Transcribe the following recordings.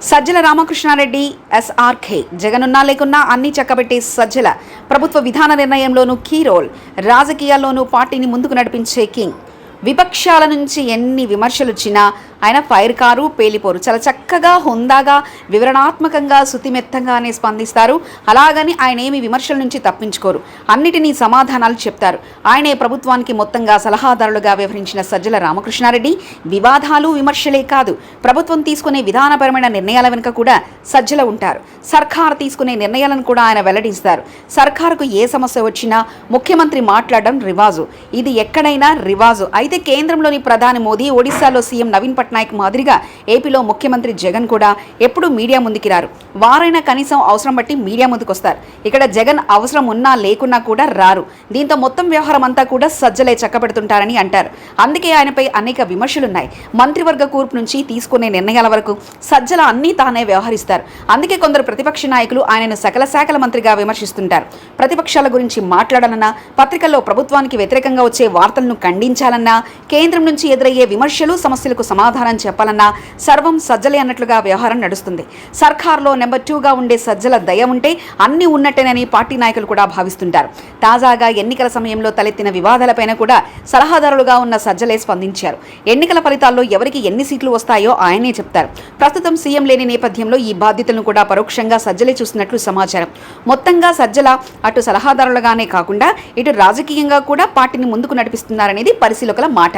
Sajjala Ramakrishna Reddy SRK జగనున్నా లేకున్నా అన్ని చక్కబెట్టే సజ్జల ప్రభుత్వ విధాన నిర్ణయంలోనూ కీ రోల్, రాజకీయాల్లోనూ పార్టీని ముందుకు నడిపించే కింగ్. విపక్షాల నుంచి ఎన్ని విమర్శలు వచ్చినా ఆయన ఫైర్ కారు, పేలిపోరు. చాలా చక్కగా, హుందాగా, వివరణాత్మకంగా, శుతిమెత్తంగానే స్పందిస్తారు. అలాగని ఆయన ఏమి విమర్శల నుంచి తప్పించుకోరు, అన్నిటినీ సమాధానాలు చెప్తారు. ఆయనే ప్రభుత్వానికి మొత్తంగా సలహాదారులుగా వ్యవహరించిన సజ్జల రామకృష్ణారెడ్డి వివాదాలు, విమర్శలే కాదు, ప్రభుత్వం తీసుకునే విధానపరమైన నిర్ణయాల వెనుక కూడా సజ్జల ఉంటారు. సర్కార్ తీసుకునే నిర్ణయాలను కూడా ఆయన వెల్లడిస్తారు. సర్కారుకు ఏ సమస్య వచ్చినా ముఖ్యమంత్రి మాట్లాడడం రివాజు. ఇది ఎక్కడైనా రివాజు. అయితే కేంద్రంలోని ప్రధాని మోదీ, ఒడిశాలో సీఎం నవీన్ పట్నాయక్ మాదిరిగా ఏపీలో ముఖ్యమంత్రి జగన్ కూడా ఎప్పుడూ మీడియా ముందుకి రారు. వారైనా కనీసం అవసరం బట్టి మీడియా ముందుకు వస్తారు. ఇక్కడ జగన్ అవసరం ఉన్నా లేకున్నా కూడా రారు. దీంతో మొత్తం వ్యవహారం అంతా కూడా సజ్జలే చక్కబెడుతుంటారని అంటారు. అందుకే ఆయనపై అనేక విమర్శలున్నాయి. మంత్రివర్గ కూర్పు నుంచి తీసుకునే నిర్ణయాల వరకు సజ్జల అన్నీ తానే వ్యవహరిస్తారు. అందుకే కొందరు ప్రతిపక్ష నాయకులు ఆయనను సకల శాఖల మంత్రిగా విమర్శిస్తుంటారు. ప్రతిపక్షాల గురించి మాట్లాడాలన్నా, పత్రికల్లో ప్రభుత్వానికి వ్యతిరేకంగా వచ్చే వార్తలను ఖండించాలన్నా, కేంద్రం నుంచి ఎదురయ్యే విమర్శలు, సమస్యలకు సమాధానం చెప్పాలన్నా సర్వం సజ్జలే అన్నట్లుగా వ్యవహారం నడుస్తుంది. సర్కార్లో నెంబర్ 2గా ఉండే సజ్జల దయ ఉంటే అన్నీ ఉన్నట్టేనని పార్టీ నాయకులు కూడా భావిస్తుంటారు. తాజాగా ఎన్నికల సమయంలో తలెత్తిన వివాదాలపైన కూడా సలహాదారులుగా ఉన్న సజ్జలే స్పందించారు. ఎన్నికల ఫలితాల్లో ఎవరికి ఎన్ని సీట్లు వస్తాయో ఆయనే చెప్తారు. ప్రస్తుతం సీఎం లేని నేపథ్యంలో ఈ బాధ్యతలను కూడా పరోక్షంగా సజ్జలే చూస్తున్నట్లు సమాచారం. మొత్తంగా సజ్జల అటు సలహాదారులుగానే కాకుండా ఇటు రాజకీయంగా కూడా పార్టీని ముందుకు నడిపిస్తున్నారనేది పరిశీలకుల మాట.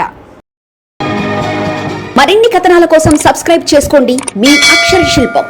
మరిన్ని కథనాల కోసం సబ్స్క్రైబ్ చేసుకోండి మీ అక్షర శిల్పం.